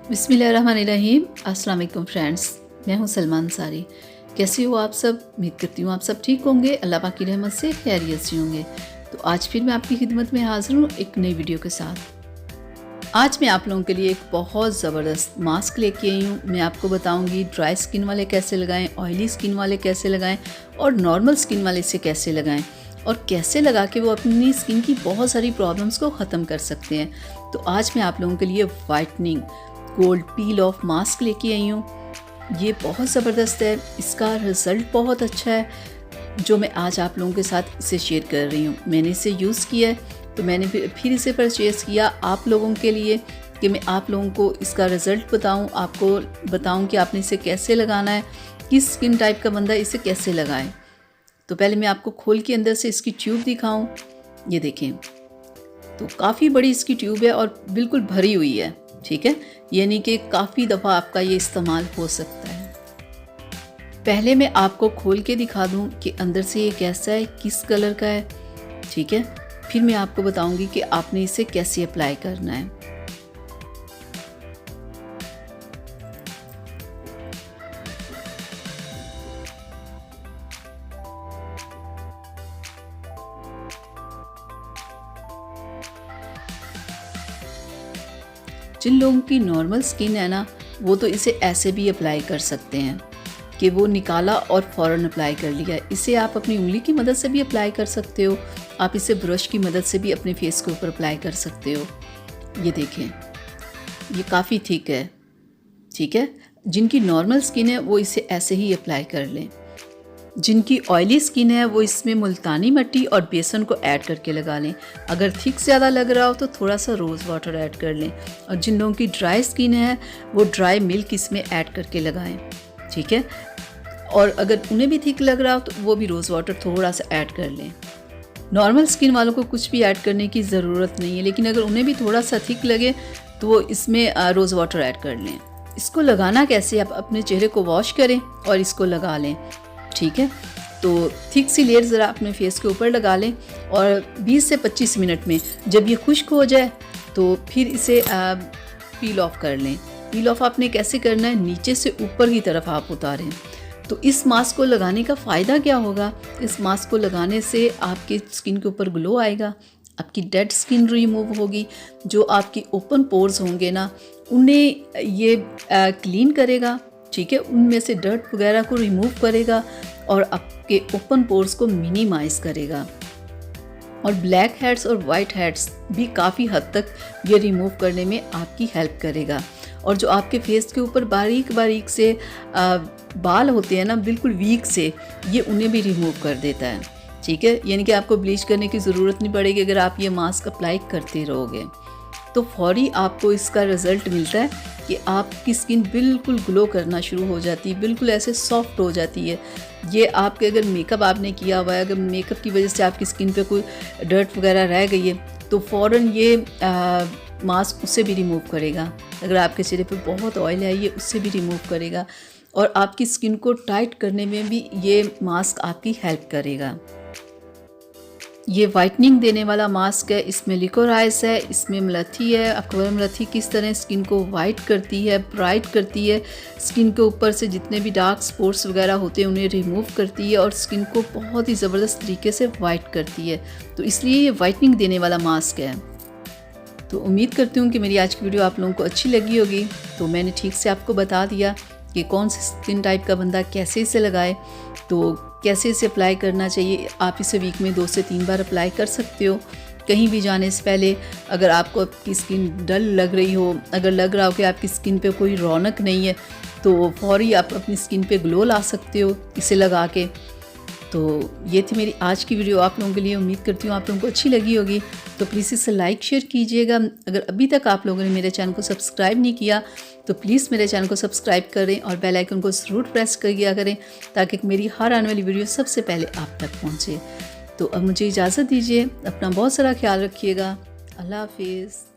बिस्मिल्लाहिर्रहमानिर्रहीम। अस्सलाम वालेकुम फ्रेंड्स, मैं हूं सलमा अंसारी। कैसे हो आप सब? उम्मीद करती हूँ आप सब ठीक होंगे, अल्लाह पाक की रहमत से खैरियत से होंगे। तो आज फिर मैं आपकी खिदमत में हाजिर हूँ एक नई वीडियो के साथ। आज मैं आप लोगों के लिए एक बहुत ज़बरदस्त मास्क लेके आई हूँ। मैं आपको बताऊँगी ड्राई स्किन वाले कैसे लगाएँ, ऑयली स्किन वाले कैसे लगाएँ और नॉर्मल स्किन वाले से कैसे लगाएँ, और कैसे लगा के वो अपनी स्किन की बहुत सारी प्रॉब्लम्स को ख़त्म कर सकते हैं। तो आज मैं आप लोगों के लिए whitening gold peel of mask लेके आई हूँ। ये बहुत ज़बरदस्त है, इसका रिज़ल्ट बहुत अच्छा है, जो मैं आज आप लोगों के साथ इसे शेयर कर रही हूँ। मैंने इसे यूज़ किया है, तो मैंने फिर इसे परचेज़ किया आप लोगों के लिए कि मैं आप लोगों को इसका रिज़ल्ट बताऊँ, आपको बताऊँ कि आपने इसे कैसे लगाना है, किस स्किन टाइप का बंदा इसे कैसे लगाए। तो पहले मैं आपको खोल के अंदर से इसकी ट्यूब दिखाऊँ। ये देखें, तो काफ़ी बड़ी इसकी ट्यूब है और बिल्कुल भरी हुई है, ठीक है, यानी कि काफ़ी दफ़ा आपका ये इस्तेमाल हो सकता है। पहले मैं आपको खोल के दिखा दूं कि अंदर से ये कैसा है, किस कलर का है, ठीक है। फिर मैं आपको बताऊंगी कि आपने इसे कैसे अप्लाई करना है। जिन लोगों की नॉर्मल स्किन है ना, वो तो इसे ऐसे भी अप्लाई कर सकते हैं कि वो निकाला और फ़ौरन अप्लाई कर लिया। इसे आप अपनी उंगली की मदद से भी अप्लाई कर सकते हो, आप इसे ब्रश की मदद से भी अपने फेस के ऊपर अप्लाई कर सकते हो। ये देखें, ये काफ़ी थिक है, ठीक है। जिनकी नॉर्मल स्किन है वो इसे ऐसे ही अप्लाई कर लें। जिनकी ऑयली स्किन है वो इसमें मुल्तानी मिट्टी और बेसन को ऐड करके लगा लें। अगर थिक ज़्यादा लग रहा हो तो थोड़ा सा रोज़ वाटर ऐड कर लें। और जिन लोगों की ड्राई स्किन है वो ड्राई मिल्क इसमें ऐड करके लगाएं, ठीक है। और अगर उन्हें भी थिक लग रहा हो तो वो भी रोज़ वाटर थोड़ा सा ऐड कर लें। नॉर्मल स्किन वालों को कुछ भी ऐड करने की ज़रूरत नहीं है, लेकिन अगर उन्हें भी थोड़ा सा थिक लगे तो वो इसमें रोज़ वाटर ऐड कर लें। इसको लगाना कैसे, आप अपने चेहरे को वॉश करें और इसको लगा लें, ठीक है। तो थिक सी लेयर ज़रा अपने फेस के ऊपर लगा लें और 20 से 25 मिनट में जब ये खुश्क हो जाए तो फिर इसे पील ऑफ कर लें। पील ऑफ आपने कैसे करना है, नीचे से ऊपर की तरफ आप उतारें। तो इस मास्क को लगाने का फ़ायदा क्या होगा, इस मास्क को लगाने से आपकी स्किन के ऊपर ग्लो आएगा, आपकी डेड स्किन रिमूव होगी, जो आपकी ओपन पोर्स होंगे ना उन्हें ये क्लीन करेगा, ठीक है, उनमें से डर्ट वगैरह को रिमूव करेगा और आपके ओपन पोर्स को मिनिमाइज़ करेगा। और ब्लैक हेड्स और वाइट हेड्स भी काफ़ी हद तक ये रिमूव करने में आपकी हेल्प करेगा। और जो आपके फेस के ऊपर बारीक बारीक से बाल होते हैं ना, बिल्कुल वीक से, ये उन्हें भी रिमूव कर देता है, ठीक है। यानी कि आपको ब्लीच करने की ज़रूरत नहीं पड़ेगी अगर आप ये मास्क अप्लाई करते रहोगे। तो फौरी आपको इसका रिज़ल्ट मिलता है कि आपकी स्किन बिल्कुल ग्लो करना शुरू हो जाती है, बिल्कुल ऐसे सॉफ्ट हो जाती है। ये आपके अगर मेकअप आपने किया हुआ है, अगर मेकअप की वजह से आपकी स्किन पे कोई डर्ट वगैरह रह गई है तो फ़ौरन ये मास्क उससे भी रिमूव करेगा। अगर आपके चेहरे पे बहुत ऑयल है ये उससे भी रिमूव करेगा और आपकी स्किन को टाइट करने में भी ये मास्क आपकी हेल्प करेगा। ये वाइटनिंग देने वाला मास्क है, इसमें लिकोराइस है, इसमें मलथी है। अकबर मलथी किस तरह स्किन को वाइट करती है, ब्राइट करती है, स्किन के ऊपर से जितने भी डार्क स्पॉट्स वगैरह होते हैं उन्हें रिमूव करती है और स्किन को बहुत ही ज़बरदस्त तरीके से वाइट करती है। तो इसलिए ये वाइटनिंग देने वाला मास्क है। तो उम्मीद करती हूँ कि मेरी आज की वीडियो आप लोगों को अच्छी लगी होगी। तो मैंने ठीक से आपको बता दिया कि कौन सी स्किन टाइप का बंदा कैसे इसे लगाए, तो कैसे इसे अप्लाई करना चाहिए। आप इसे वीक में 2 से 3 बार अप्लाई कर सकते हो। कहीं भी जाने से पहले अगर आपको आपकी स्किन डल लग रही हो, अगर लग रहा हो कि आपकी स्किन पे कोई रौनक नहीं है, तो फौरी आप अपनी स्किन पे ग्लो ला सकते हो इसे लगा के। तो ये थी मेरी आज की वीडियो आप लोगों के लिए। उम्मीद करती हूँ आप लोगों को अच्छी लगी होगी। तो प्लीज़ इसे लाइक शेयर कीजिएगा। अगर अभी तक आप लोगों ने मेरे चैनल को सब्सक्राइब नहीं किया तो प्लीज़ मेरे चैनल को सब्सक्राइब करें और बेल आइकन को ज़रूर प्रेस कर दिया करें ताकि मेरी हर आने वाली वीडियो सबसे पहले आप तक पहुँचे। तो अब मुझे इजाज़त दीजिए, अपना बहुत सारा ख्याल रखिएगा। अल्लाह हाफिज़।